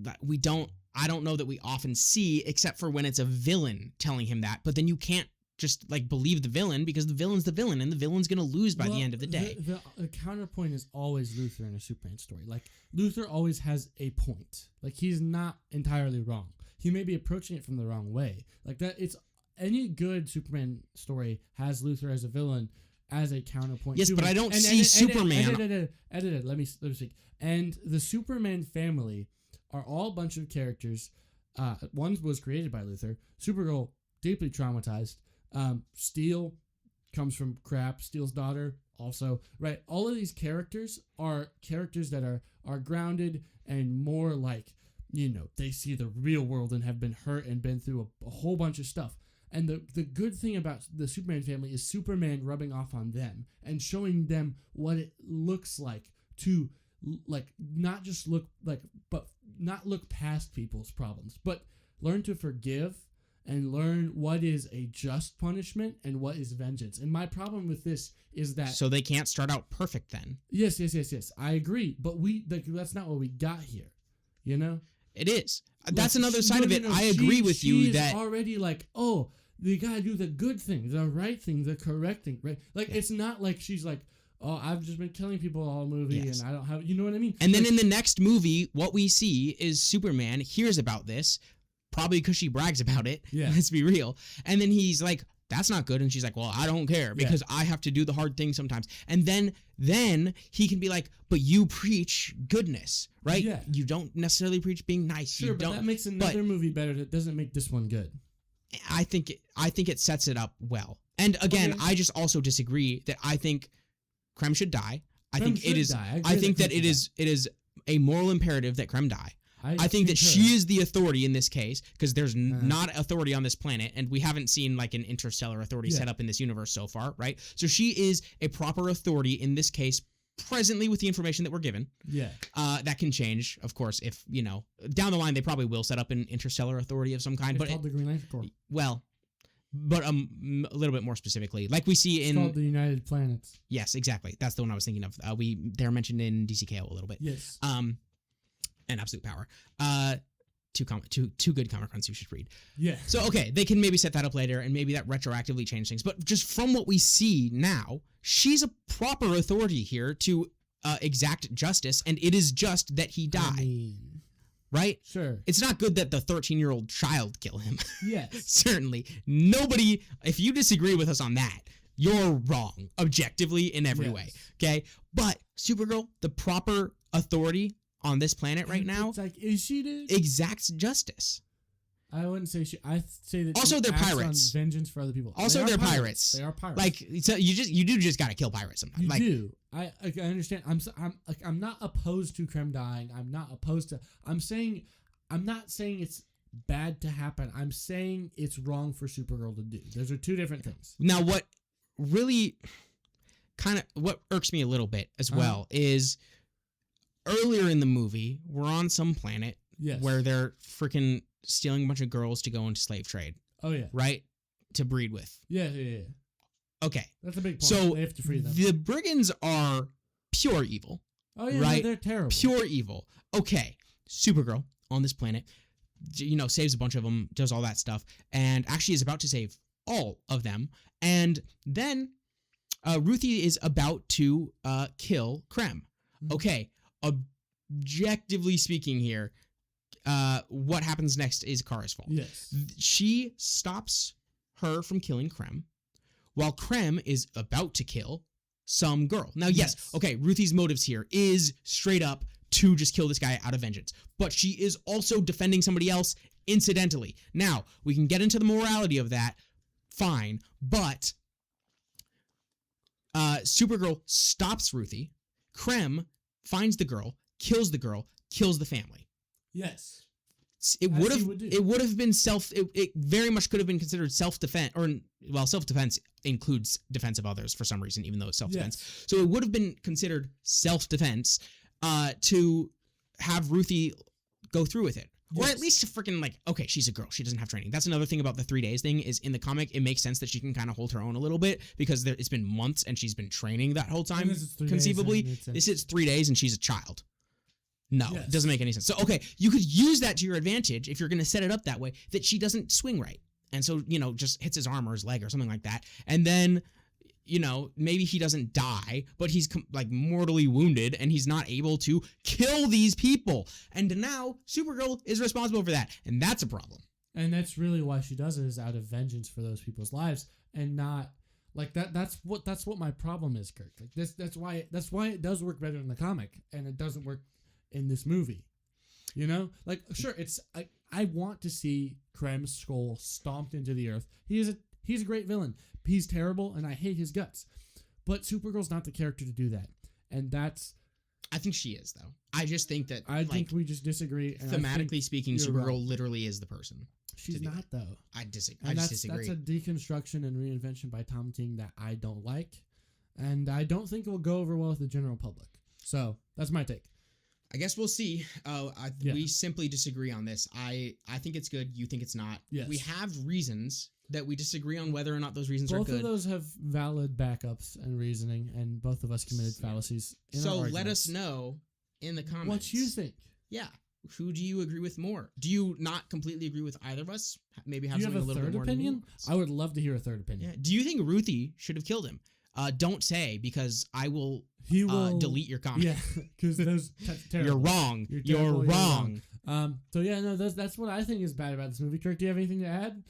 I don't know that we often see, except for when it's a villain telling him that. But then you can't just like believe the villain because the villain's the villain and the villain's going to lose by the end of the day. The counterpoint is always Luthor in a Superman story. Like, Luthor always has a point. Like, he's not entirely wrong. He may be approaching it from the wrong way. Like, that, it's any good Superman story has Luthor as a villain as a counterpoint. Yes, but I don't see Superman. Let me speak. And the Superman family are all a bunch of characters. One was created by Luthor. Supergirl, deeply traumatized. Steel comes from crap. Steel's daughter also. Right. All of these characters are characters that are grounded and more like, they see the real world and have been hurt and been through a whole bunch of stuff. And the good thing about the Superman family is Superman rubbing off on them and showing them what it looks like to, like, not just look like, but not look past people's problems, but learn to forgive and learn what is a just punishment and what is vengeance. And my problem with this is that... So they can't start out perfect then. Yes. I agree. But that's not what we got here, It is. That's another side of it. I agree with you that... She's already like, oh, you gotta do the good thing, the right thing, the correct thing, right? Like, it's not like she's like, oh, I've just been killing people all movie and I don't have... You know what I mean? And then in the next movie, what we see is Superman hears about this, probably because she brags about it. Yeah. Let's be real. And then he's like, that's not good. And she's like, well, I don't care because I have to do the hard thing sometimes. And then he can be like, but you preach goodness, right? Yeah. You don't necessarily preach being nice. Sure, but that makes another movie better. That doesn't make this one good. I think it sets it up well. And again, I just also disagree that I think Krem should die. I think it is a moral imperative that Krem die. I think that she is the authority in this case because there's not authority on this planet, and we haven't seen like an interstellar authority set up in this universe so far, right? So she is a proper authority in this case presently with the information that we're given. Yeah. That can change, of course, if, down the line they probably will set up an interstellar authority of some kind. It's called the Green Lantern Corps. Well, but a little bit more specifically, like we see it's called the United Planets. Yes, exactly. That's the one I was thinking of. They're mentioned in DCKO a little bit. Yes. And Absolute Power. Two good comic runs you should read. Yeah. So, okay, they can maybe set that up later, and maybe that retroactively change things. But just from what we see now, she's a proper authority here to exact justice, and it is just that he die. Right? Sure. It's not good that the 13-year-old child kill him. Yes. Certainly. Nobody, if you disagree with us on that, you're wrong, objectively, in every way. Okay? But Supergirl, the proper authority on this planet right now, it's like, is she dude? Exacts justice. I wouldn't say she. I say that. Also, they're pirates. On vengeance for other people. Also, they're pirates. They are pirates. Like, so you do just gotta kill pirates sometimes. You do. I understand. I'm not opposed to Krem dying. I'm not opposed to. I'm not saying it's bad to happen. I'm saying it's wrong for Supergirl to do. Those are two different things. Now, what really what irks me a little bit as well is earlier in the movie, we're on some planet where they're freaking stealing a bunch of girls to go into slave trade. Oh, yeah. Right? To breed with. Yeah. Okay. That's a big point. So they have to free them. The brigands are pure evil. Oh, yeah. Right? They're terrible. Pure evil. Okay. Supergirl on this planet, saves a bunch of them, does all that stuff, and actually is about to save all of them. And then Ruthye is about to kill Krem. Mm-hmm. Okay. Objectively speaking here, what happens next is Kara's fault. Yes. She stops her from killing Krem, while Krem is about to kill some girl. Now, yes, okay, Ruthie's motives here is straight up to just kill this guy out of vengeance, but she is also defending somebody else incidentally. Now, we can get into the morality of that, fine, but Supergirl stops Ruthie, Krem finds the girl, kills the family. Yes. It would have been it very much could have been considered self-defense, or well, self-defense includes defense of others for some reason, even though it's self-defense. Yes. So it would have been considered self-defense to have Ruthie go through with it. Yes. Or at least to freaking, like, okay, she's a girl. She doesn't have training. That's another thing about the 3 days thing is in the comic, it makes sense that she can kind of hold her own a little bit because it's been months and she's been training that whole time, conceivably. This is 3 days and she's a child. No, yes. It doesn't make any sense. So, okay, you could use that to your advantage if you're going to set it up that way, that she doesn't swing right. And so, just hits his arm or his leg or something like that. And then, maybe he doesn't die, but he's mortally wounded and he's not able to kill these people. And now Supergirl is responsible for that. And that's a problem. And that's really why she does it, is out of vengeance for those people's lives and not like that. That's what my problem is, Kirk. Like this, that's why it does work better in the comic and it doesn't work in this movie. Sure, I want to see Krem's skull stomped into the earth. He's a great villain. He's terrible, and I hate his guts. But Supergirl's not the character to do that, and that's. I think she is, though. I just think that I think we just disagree. And thematically speaking, Supergirl literally is the person. She's not, though. I disagree. That's a deconstruction and reinvention by Tom King that I don't like, and I don't think it will go over well with the general public. So that's my take. I guess we'll see. We simply disagree on this. I think it's good. You think it's not. Yes. We have reasons that we disagree on whether or not those reasons are good. Both of those have valid backups and reasoning, and both of us committed fallacies in our arguments. Let us know in the comments. What you think. Yeah. Who do you agree with more? Do you not completely agree with either of us? Maybe have something a little bit more opinion? I would love to hear a third opinion. Yeah. Do you think Ruthie should have killed him? Don't say, because I will delete your comment. Yeah, because those terrible. You're wrong. You're wrong. So yeah, no, that's what I think is bad about this movie. Kirk, do you have anything to add?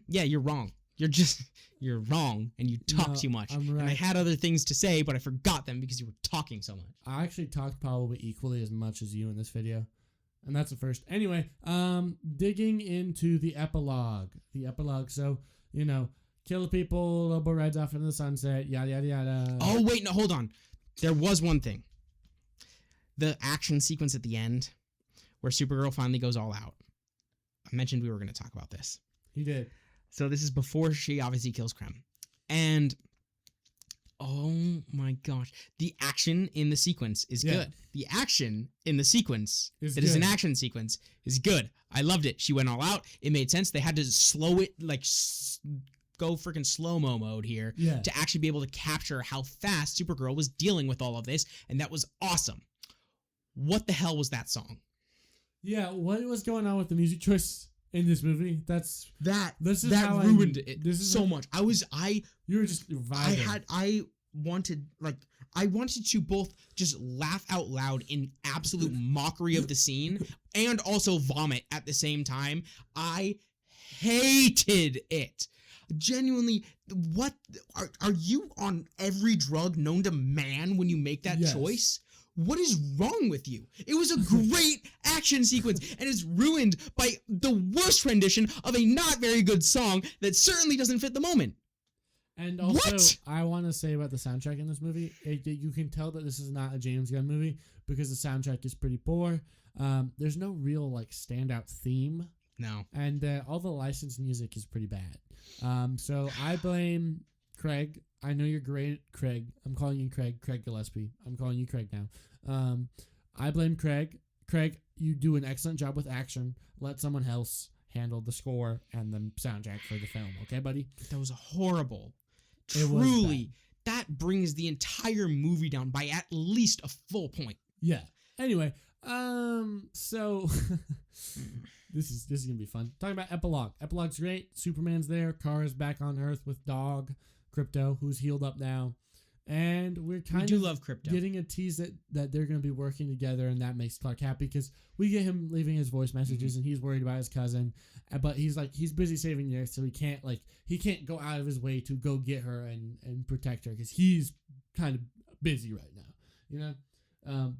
Yeah, you're wrong. You're wrong, and you talk too much. I'm right. And I had other things to say, but I forgot them because you were talking so much. I actually talked probably equally as much as you in this video, and that's the first. Anyway, digging into the epilogue. So kill the people, Lobo rides off into the sunset, yada, yada, yada. Oh, wait, no, hold on. There was one thing. The action sequence at the end where Supergirl finally goes all out. I mentioned we were going to talk about this. You did. So this is before she obviously kills Krem. And, oh my gosh, the action in the sequence is good. The action in the sequence is an action sequence is good. I loved it. She went all out. It made sense. They had to slow it, go freaking slow-mo mode here to actually be able to capture how fast Supergirl was dealing with all of this, and that was awesome. What the hell was that song? Yeah, what was going on with the music choice in this movie? That ruined it so much. You were just vibing. I wanted to both just laugh out loud in absolute mockery of the scene and also vomit at the same time. I hated it. Genuinely, what are you on every drug known to man when you make that choice? What is wrong with you? It was a great action sequence and it's ruined by the worst rendition of a not very good song that certainly doesn't fit the moment. And also, I want to say about the soundtrack in this movie, you can tell that this is not a James Gunn movie because the soundtrack is pretty poor. There's no real standout theme. No. And all the licensed music is pretty bad. So I blame Craig. I know you're great, Craig. I'm calling you Craig Gillespie. I'm calling you Craig now. I blame Craig. Craig, you do an excellent job with action. Let someone else handle the score and the soundtrack for the film. Okay, buddy? That was horrible. Truly, that brings the entire movie down by at least a full point. Yeah. Anyway, so this is gonna be fun. Talking about Epilogue. Epilogue's great. Superman's there. Kara's back on Earth with Dog, Crypto, who's healed up now. And we're kind of love Krypton. Getting a tease that they're going to be working together, and that makes Clark happy because we get him leaving his voice messages, and he's worried about his cousin, but he's busy saving the Earth, so he can't go out of his way to go get her and protect her because he's kind of busy right now,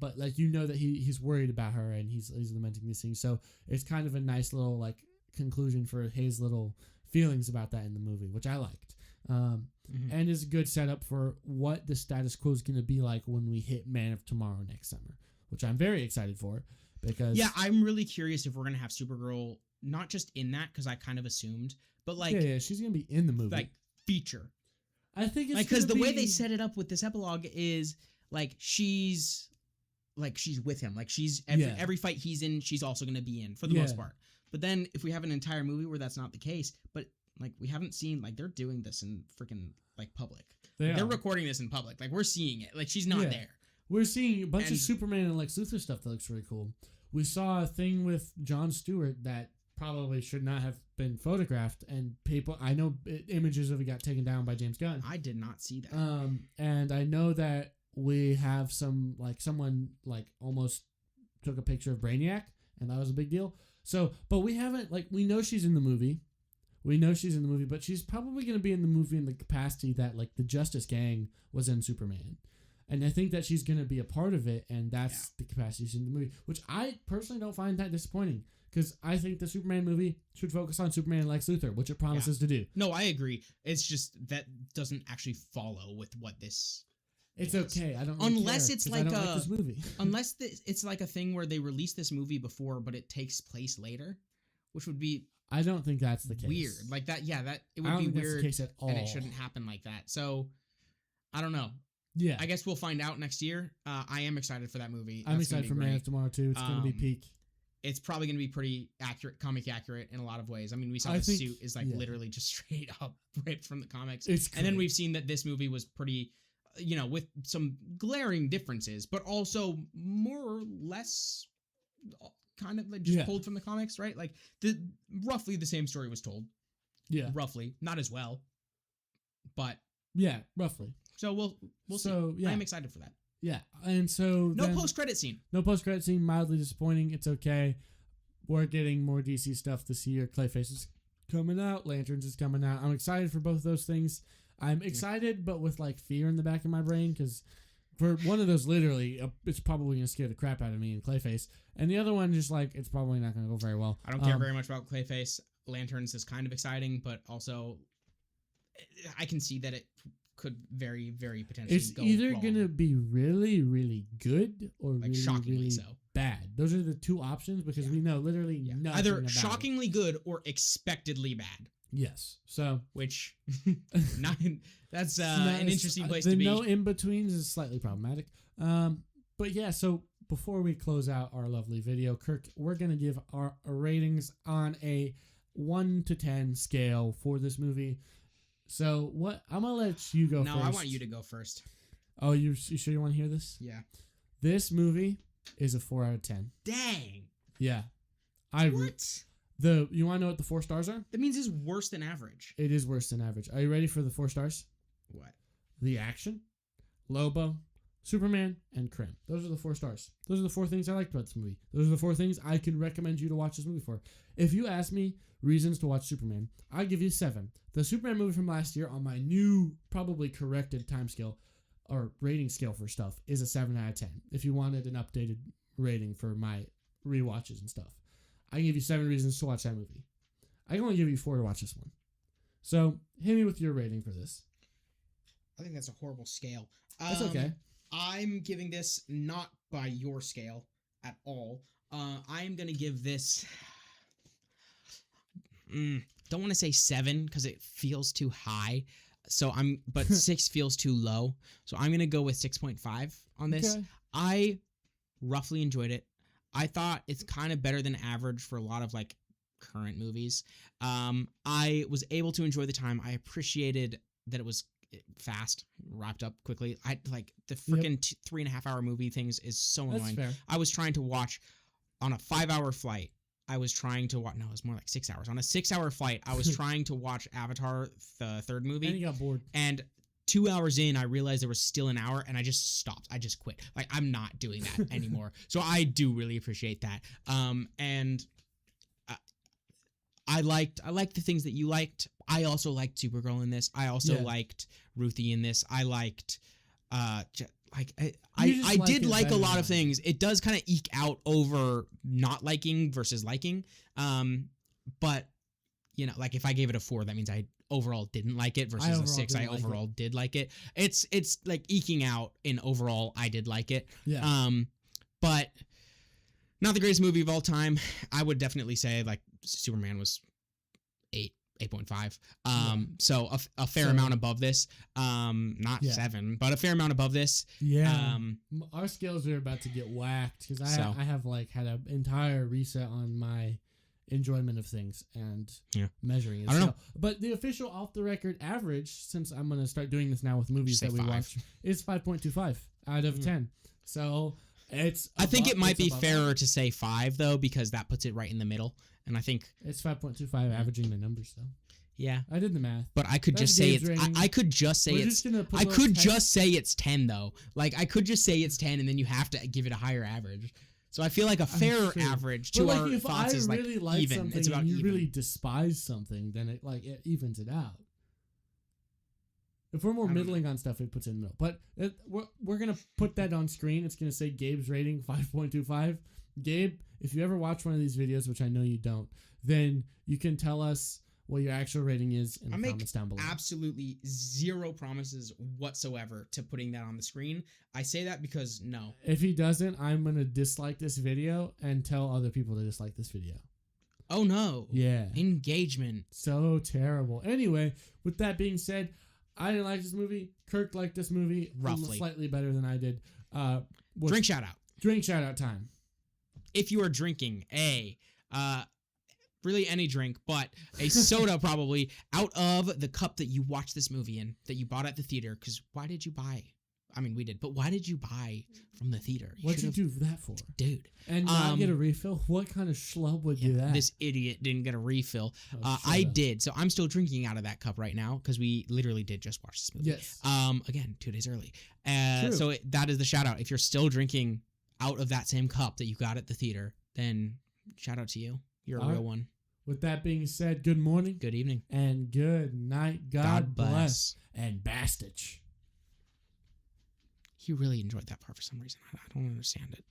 but that he's worried about her and he's lamenting these things. So it's kind of a nice little conclusion for his little feelings about that in the movie, which I liked. And is a good setup for what the status quo is going to be like when we hit Man of Tomorrow next summer, which I'm very excited for because... Yeah, I'm really curious if we're going to have Supergirl, not just in that, because I kind of assumed, but Yeah, she's going to be in the movie. Feature. I think it's because the way they set it up with this epilogue is, she's with him. She's... Every fight he's in, she's also going to be in, for the most part. But then, if we have an entire movie where that's not the case, but... we haven't seen, they're doing this in freaking, public. They're recording this in public. We're seeing it. She's not there. We're seeing a bunch of Superman and Lex Luthor stuff that looks really cool. We saw a thing with Jon Stewart that probably should not have been photographed, and I know images of it got taken down by James Gunn. I did not see that. And I know that we have someone almost took a picture of Brainiac, and that was a big deal. So, but we haven't, we know she's in the movie. But she's probably going to be in the movie in the capacity that, the Justice Gang was in Superman. And I think that she's going to be a part of it, and that's the capacity she's in the movie, which I personally don't find that disappointing, because I think the Superman movie should focus on Superman and Lex Luthor, which it promises to do. No, I agree. It's just that doesn't actually follow with what this It's is. Okay. I don't really Unless care, it's I don't like this movie. Unless it's a thing where they release this movie before, but it takes place later, which would be... I don't think that's the case. Weird. That it would be weird. That's the case at all. And it shouldn't happen like that. So, I don't know. Yeah. I guess we'll find out next year. I am excited for that movie. I'm excited for Man of Tomorrow, too. It's going to be peak. It's probably going to be pretty accurate, comic accurate in a lot of ways. I mean, we saw the suit is literally just straight up ripped from the comics. It's great. And then we've seen that this movie was pretty, with some glaring differences, but also more or less... kind of pulled from the comics, right? Roughly the same story was told. Yeah. Roughly. Not as well. But yeah, roughly. So we'll see. Yeah. I'm excited for that. Yeah. And so no post-credit scene. No post-credit scene, mildly disappointing. It's okay. We're getting more DC stuff this year. Clayface is coming out, Lanterns is coming out. I'm excited for both those things. I'm excited but with fear in the back of my brain because for one of those, literally, it's probably going to scare the crap out of me in Clayface. And the other one, just it's probably not going to go very well. I don't care very much about Clayface. Lanterns is kind of exciting, but also I can see that it could very, very potentially go wrong. It's either going to be really, really good or really, shockingly really so. Bad. Those are the two options because we know literally nothing either about shockingly good or expectedly bad. Yes. So, which that's an interesting place to be. The no in betweens is slightly problematic. But yeah. So before we close out our lovely video, Kirk, we're gonna give our ratings on a 1 to 10 scale for this movie. So what? I'm gonna let you go first. No, I want you to go first. Oh, you sure you want to hear this? Yeah. This movie is a 4 out of 10. Dang. Yeah. What? You want to know what the 4 stars are? That means it's worse than average. It is worse than average. Are you ready for the 4 stars? What? The action, Lobo, Superman, and Krem. Those are the 4 stars. Those are the 4 things I liked about this movie. Those are the 4 things I can recommend you to watch this movie for. If you ask me reasons to watch Superman, I'll give you 7. The Superman movie from last year on my new, probably corrected time scale or rating scale for stuff is a 7 out of 10. If you wanted an updated rating for my rewatches and stuff. I can give you 7 reasons to watch that movie. I can only give you 4 to watch this one. So, hit me with your rating for this. I think that's a horrible scale. That's okay. I'm giving this not by your scale at all. I'm going to give this... don't want to say 7 because it feels too high. But 6 feels too low. So I'm going to go with 6.5 on this. Okay. I roughly enjoyed it. I thought it's kind of better than average for a lot of current movies. I was able to enjoy the time. I appreciated that it was fast, wrapped up quickly. I the freaking 3.5 hour movie things is so annoying. That's fair. I was trying to watch on a 5-hour flight. I was trying to watch. No, it was more like 6 hours. On a 6-hour flight, I was trying to watch Avatar, the third movie. And you got bored. And 2 hours in, I realized there was still an hour, and I just stopped. I just quit. Like, I'm not doing that anymore. So I do really appreciate that. And I liked the things that you liked. I also liked Supergirl in this. I also liked Ruthye in this. I liked I did like a lot of things. It does kind of eke out over not liking versus liking. But you know, like if I gave it a 4, that means I overall didn't like it versus a 6. I overall did like it. It's like eking out in overall I did like it. Yeah. But not the greatest movie of all time. I would definitely say like Superman was 8.5. So a fair amount above this. Not 7, but a fair amount above this. Yeah. Our scales are about to get whacked because I have like had an entire reset on my enjoyment of things and measuring it. I don't know. But the official off the record average, since I'm going to start doing this now with movies that we watch, is 5.25 out of 10. So I think it might be fairer to say 5 though, because that puts it right in the middle. And I think it's 5.25 averaging the numbers though. Yeah, I did the math. But I could just say it's. I could just say it's. I could just say it's 10 though. Like I could just say it's 10, and then you have to give it a higher average. So I feel like a fair average to our thoughts is like even. It's about you even. really despise something, then it evens it out. If we're more middling on stuff, it puts it in the middle. But we're going to put that on screen. It's going to say Gabe's rating, 5.25. Gabe, if you ever watch one of these videos, which I know you don't, then you can tell us what your actual rating is in the comments down below. Absolutely zero promises whatsoever to putting that on the screen. I say that because no. If he doesn't, I'm going to dislike this video and tell other people to dislike this video. Oh, no. Yeah. Engagement. So terrible. Anyway, with that being said, I didn't like this movie. Kirk liked this movie roughly slightly better than I did. Drink shout out. Drink shout out time. If you are drinking really any drink, but a soda probably out of the cup that you watched this movie in, that you bought at the theater. Because why did you buy? I mean, we did, but why did you buy from the theater? What'd you do that for? Dude. And not get a refill? What kind of schlub would do that? This idiot didn't get a refill. I did, so I'm still drinking out of that cup right now because we literally did just watch this movie. Yes. Again, 2 days early. So that is the shout out. If you're still drinking out of that same cup that you got at the theater, then shout out to you. You're a real one. With that being said, good morning. Good evening. And good night. God bless. And bastich. You really enjoyed that part for some reason. I don't understand it.